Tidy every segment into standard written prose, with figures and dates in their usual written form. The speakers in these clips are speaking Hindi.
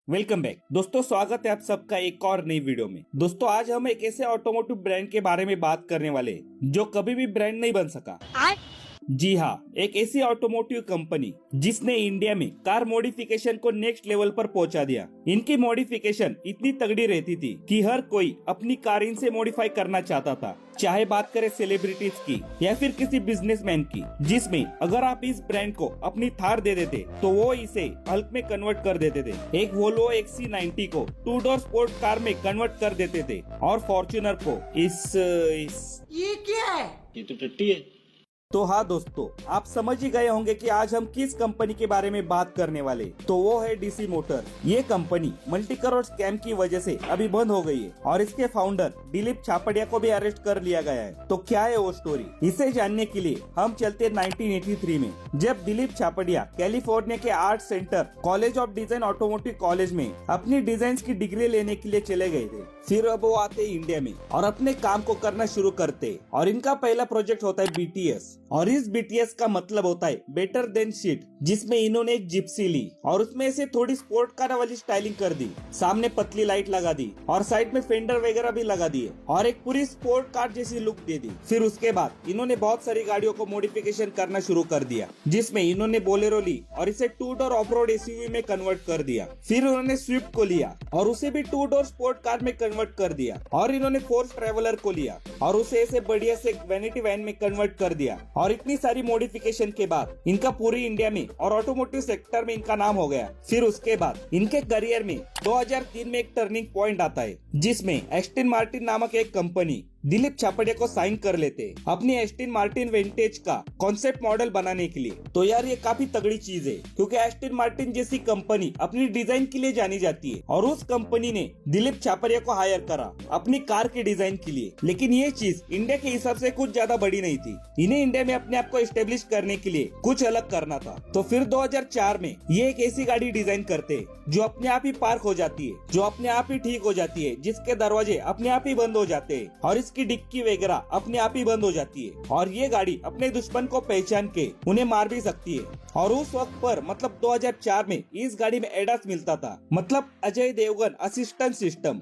वेलकम बैक दोस्तों, स्वागत है आप सबका एक और नई वीडियो में। दोस्तों आज हम एक ऐसे ऑटोमोटिव ब्रांड के बारे में बात करने वाले हैं जो कभी भी ब्रांड नहीं बन सका। जी हाँ, एक ऐसी ऑटोमोटिव कंपनी जिसने इंडिया में कार मॉडिफिकेशन को नेक्स्ट लेवल पर पहुंचा दिया। इनकी मॉडिफिकेशन इतनी तगड़ी रहती थी कि हर कोई अपनी कार इनसे मॉडिफाई करना चाहता था, चाहे बात करें सेलिब्रिटीज की या फिर किसी बिजनेसमैन की। जिसमें अगर आप इस ब्रांड को अपनी थार दे देते तो वो इसे हल्क में कन्वर्ट कर देते थे, एक वोल्वो XC90 को 2 डोर स्पोर्ट कार में कन्वर्ट कर देते थे और फॉर्च्यूनर को इस ये क्या है? ये तो टट्टी है। तो हाँ दोस्तों, आप समझ ही गए होंगे कि आज हम किस कंपनी के बारे में बात करने वाले। तो वो है DC मोटर। ये कंपनी मल्टी करोड़ स्कैम की वजह से अभी बंद हो गई है और इसके फाउंडर दिलीप छापड़िया को भी अरेस्ट कर लिया गया है। तो क्या है वो स्टोरी, इसे जानने के लिए हम चलते हैं 1983 में, जब दिलीप छापड़िया कैलिफोर्निया के art centre college of design automotive college में अपनी डिजाइन की डिग्री लेने के लिए चले गए थे। फिर अब वो आते इंडिया में और अपने काम को करना शुरू करते और इनका पहला प्रोजेक्ट होता है BTS। और इस BTS का मतलब होता है बेटर देन शिट, जिसमें इन्होंने एक जिप्सी ली और उसमें से थोड़ी स्पोर्ट कार वाली स्टाइलिंग कर दी, सामने पतली लाइट लगा दी और साइड में फेंडर वगैरह भी लगा दिए और एक पूरी स्पोर्ट कार जैसी लुक दे दी। फिर उसके बाद इन्होंने बहुत सारी गाड़ियों को मॉडिफिकेशन करना शुरू कर दिया, जिसमें इन्होंने बोलेरो ली और इसे 2 डोर ऑफ रोड SUV में कन्वर्ट कर दिया। फिर उन्होंने स्विफ्ट को लिया और उसे भी 2 डोर स्पोर्ट कार में कन्वर्ट कर दिया और इन्होंने फोर्स ट्रेवलर को लिया और उसे ऐसे बढ़िया से वैनिटी वैन में कन्वर्ट कर दिया। और इतनी सारी मॉडिफिकेशन के बाद इनका पूरी इंडिया में और ऑटोमोटिव सेक्टर में इनका नाम हो गया। फिर उसके बाद इनके करियर में 2003 में एक टर्निंग पॉइंट आता है, जिसमें एस्टन मार्टिन नामक एक कंपनी दिलीप छापड़िया को साइन कर लेते अपनी एस्टन मार्टिन विंटेज का कॉन्सेप्ट मॉडल बनाने के लिए। तो यार ये काफी तगड़ी चीज है, क्योंकि एस्टन मार्टिन जैसी कंपनी अपनी डिजाइन के लिए जानी जाती है और उस कंपनी ने दिलीप छापड़िया को हायर करा अपनी कार के डिजाइन के लिए। लेकिन ये चीज इंडिया के हिसाब से कुछ ज्यादा बड़ी नहीं थी, इन्हें इंडिया में अपने आप को एस्टेब्लिश करने के लिए कुछ अलग करना था। तो फिर 2004 में ये एक ऐसी गाड़ी डिजाइन करते जो अपने आप ही पार्क हो जाती है, जो अपने आप ही ठीक हो जाती है, जिसके दरवाजे अपने आप ही बंद हो जाते हैं और इसकी डिक्की वगैरह अपने आप ही बंद हो जाती है और ये गाड़ी अपने दुश्मन को पहचान के उन्हें मार भी सकती है। और उस वक्त पर मतलब 2004 में इस गाड़ी में एडास मिलता था, मतलब अजय देवगन असिस्टेंट सिस्टम।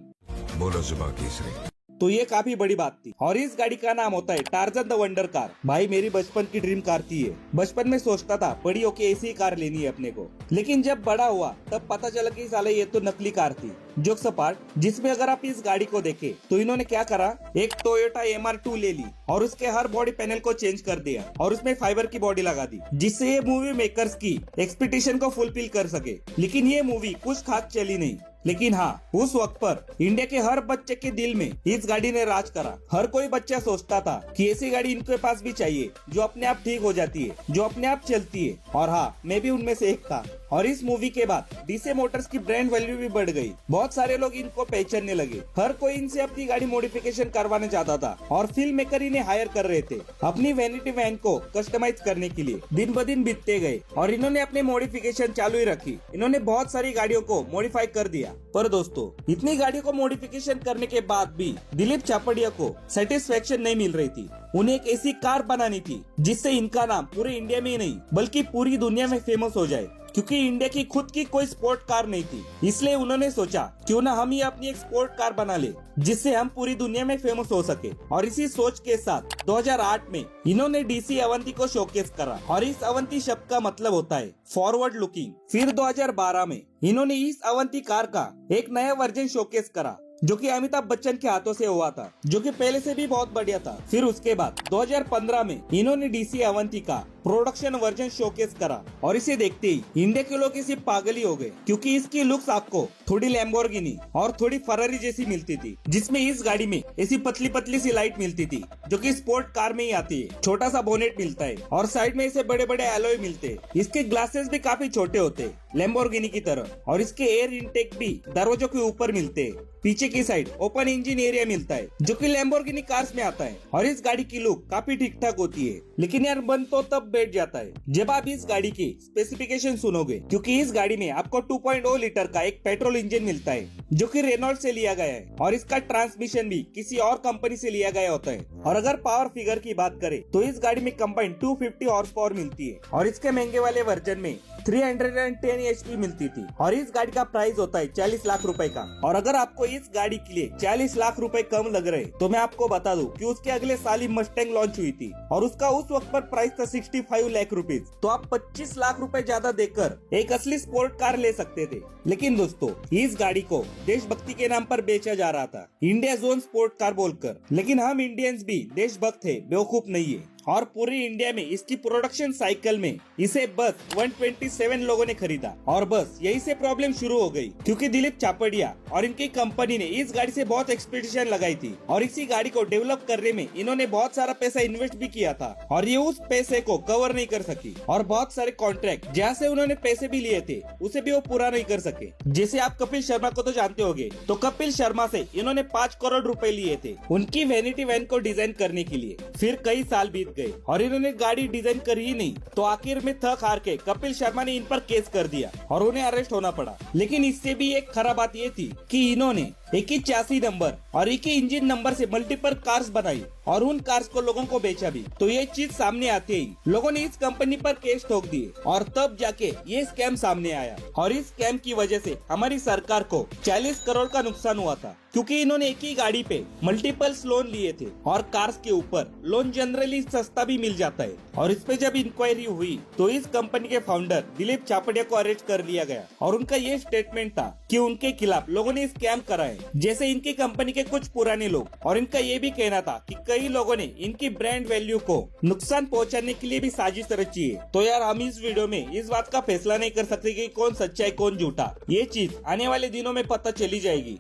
बोलो जुबान तीसरी। तो ये काफी बड़ी बात थी। और इस गाड़ी का नाम होता है टार्जन द वंडर कार। भाई मेरी बचपन की ड्रीम कार थी ये। बचपन में सोचता था बड़ी होके ऐसी कार लेनी है अपने को, लेकिन जब बड़ा हुआ तब पता चला कि साले ये तो नकली कार थी। जोक्स अपार्ट, जिसमें अगर आप इस गाड़ी को देखें तो इन्होंने क्या करा, एक टोयोटा MR2 ले ली और उसके हर बॉडी पैनल को चेंज कर दिया और उसमें फाइबर की बॉडी लगा दी, जिससे ये मूवी मेकर्स की एक्सपेक्टेशन को फुलफिल कर सके। लेकिन ये मूवी कुछ खास चली नहीं। लेकिन हाँ, उस वक्त पर इंडिया के हर बच्चे के दिल में इस गाड़ी ने राज करा। हर कोई बच्चा सोचता था कि ऐसी गाड़ी इनके पास भी चाहिए जो अपने आप ठीक हो जाती है, जो अपने आप चलती है। और हाँ, मैं भी उनमें से एक था। और इस मूवी के बाद DC मोटर्स की ब्रांड वैल्यू भी बढ़ गई, बहुत सारे लोग इनको पहचानने लगे। हर कोई इनसे अपनी गाड़ी मॉडिफिकेशन करवाना चाहता था और फिल्म मेकर इन्हें हायर कर रहे थे अपनी वैनिटी वैन को कस्टमाइज करने के लिए। दिन ब दिन बीतते गए और इन्होंने अपनी मॉडिफिकेशन चालू ही रखी। इन्होंने बहुत सारी गाड़ियों को मॉडिफाई कर दिया। पर दोस्तों, इतनी गाड़ियों को मॉडिफिकेशन करने के बाद भी दिलीप छापड़िया को सेटिस्फेक्शन नहीं मिल रही थी। उन्हें एक ऐसी कार बनानी थी जिससे इनका नाम पूरे इंडिया में ही नहीं बल्कि पूरी दुनिया में फेमस हो जाए, क्योंकि इंडिया की खुद की कोई स्पोर्ट कार नहीं थी। इसलिए उन्होंने सोचा क्यों ना हम ही अपनी एक स्पोर्ट कार बना ले, जिससे हम पूरी दुनिया में फेमस हो सके। और इसी सोच के साथ 2008 में इन्होंने DC अवंती को शोकेस करा और इस अवंती शब्द का मतलब होता है फॉरवर्ड लुकिंग। फिर 2012 में इन्होंने इस अवंती कार का एक नया वर्जन शोकेस करा, जो कि अमिताभ बच्चन के हाथों से हुआ था, जो कि पहले से भी बहुत बढ़िया था। फिर उसके बाद 2015 में इन्होंने DC अवंती का प्रोडक्शन वर्जन शोकेस करा और इसे देखते ही इंडिया के लोग इसे पागल ही हो गए, क्योंकि इसकी लुक्स आपको थोड़ी लैम्बोर्गिनी और थोड़ी फरारी जैसी मिलती थी, जिसमें इस गाड़ी में ऐसी पतली पतली सी लाइट मिलती थी जो कि स्पोर्ट कार में ही आती है। छोटा सा बोनेट मिलता है और साइड में ऐसे बड़े बड़े एलॉय मिलते हैं। इसके ग्लासेस भी काफी छोटे होते हैं लैम्बोर्गिनी की तरह, और इसके एयर इनटेक भी दरवाजों के ऊपर मिलते हैं। पीछे की साइड ओपन इंजन एरिया मिलता है जो कि लैम्बोर्गिनी कार्स में आता है। और इस गाड़ी की लुक काफी ठीक ठाक होती है, लेकिन यार मन तो तब बैठ जाता है जब आप इस गाड़ी की स्पेसिफिकेशन सुनोगे, क्योंकि इस गाड़ी में आपको 2.0 लीटर का एक पेट्रोल इंजन मिलता है जो कि रेनॉल्ट से लिया गया है और इसका ट्रांसमिशन भी किसी और कंपनी से लिया गया होता है। और अगर पावर फिगर की बात करें तो इस गाड़ी में कंबाइंड 250 हॉर्स पावर मिलती है और इसके महंगे वाले वर्जन में 310 HP मिलती थी और इस गाड़ी का प्राइस होता है 40 लाख रुपए का। और अगर आपको इस गाड़ी के लिए 40 लाख रुपए कम लग रहे तो मैं आपको बता दूं कि उसके अगले साल ही मस्टैंग लॉन्च हुई थी और उसका उस वक्त पर प्राइस था 65 लाख रुपीज। तो आप 25 लाख रुपए ज्यादा देकर एक असली स्पोर्ट कार ले सकते थे। लेकिन दोस्तों इस गाड़ी को देशभक्ति के नाम पर बेचा जा रहा था, इंडिया जोन स्पोर्ट कार बोलकर। लेकिन हम इंडियंस भी देशभक्त है, बेवकूफ नहीं है। और पूरी इंडिया में इसकी प्रोडक्शन साइकिल में इसे बस 127 लोगों ने खरीदा और बस यही से प्रॉब्लम शुरू हो गई, क्योंकि दिलीप चापड़िया और इनकी कंपनी ने इस गाड़ी से बहुत एक्सपेक्टेशन लगाई थी और इसी गाड़ी को डेवलप करने में इन्होंने बहुत सारा पैसा इन्वेस्ट भी किया था और ये उस पैसे को कवर नहीं कर सकी और बहुत सारे कॉन्ट्रैक्ट जहाँ से उन्होंने पैसे भी लिए थे उसे भी वो पूरा नहीं कर सके। जैसे आप कपिल शर्मा को तो जानते होंगे, तो कपिल शर्मा से इन्होंने 5 करोड़ रुपए लिए थे उनकी वैनिटी वैन को डिजाइन करने के लिए। फिर कई साल बीत गए और इन्होंने गाड़ी डिजाइन करी ही नहीं, तो आखिर में थक हार के कपिल शर्मा ने इन पर केस कर दिया और उन्हें अरेस्ट होना पड़ा। लेकिन इससे भी एक खराब बात ये थी कि इन्होंने एक ही चासी नंबर और एक ही इंजन नंबर से मल्टीपल कार्स बनाई और उन कार्स को लोगों को बेचा भी। तो ये चीज सामने आते ही लोगों ने इस कंपनी पर केस ठोक दिए और तब जाके ये स्कैम सामने आया। और इस स्कैम की वजह से हमारी सरकार को 40 करोड़ का नुकसान हुआ था, क्योंकि इन्होंने एक ही गाड़ी पे मल्टीपल्स लोन लिए थे और कार्स के ऊपर लोन जनरली सस्ता भी मिल जाता है। और इस पे जब इंक्वायरी हुई तो इस कंपनी के फाउंडर दिलीप चापड़िया को अरेस्ट कर लिया गया और उनका ये स्टेटमेंट था कि उनके खिलाफ लोगों ने स्कैम करा है, जैसे इनकी कंपनी के कुछ पुराने लोग। और इनका ये भी कहना था कि कई लोगों ने इनकी ब्रांड वैल्यू को नुकसान पहुंचाने के लिए भी साजिश रची है। तो यार हम इस वीडियो में इस बात का फैसला नहीं कर सकते कि कौन सच्चा है कौन झूठा, ये चीज आने वाले दिनों में पता चली जाएगी।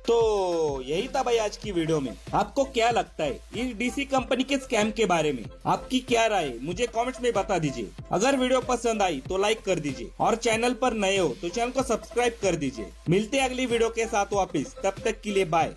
तो यही था भाई आज की वीडियो में। आपको क्या लगता है इस डीसी कंपनी के स्कैम के बारे में? आपकी क्या राय है मुझे कमेंट्स में बता दीजिए। अगर वीडियो पसंद आई तो लाइक कर दीजिए और चैनल पर नए हो तो चैनल को सब्सक्राइब कर दीजिए। मिलते हैं अगली वीडियो के साथ वापिस, तब तक के लिए बाय।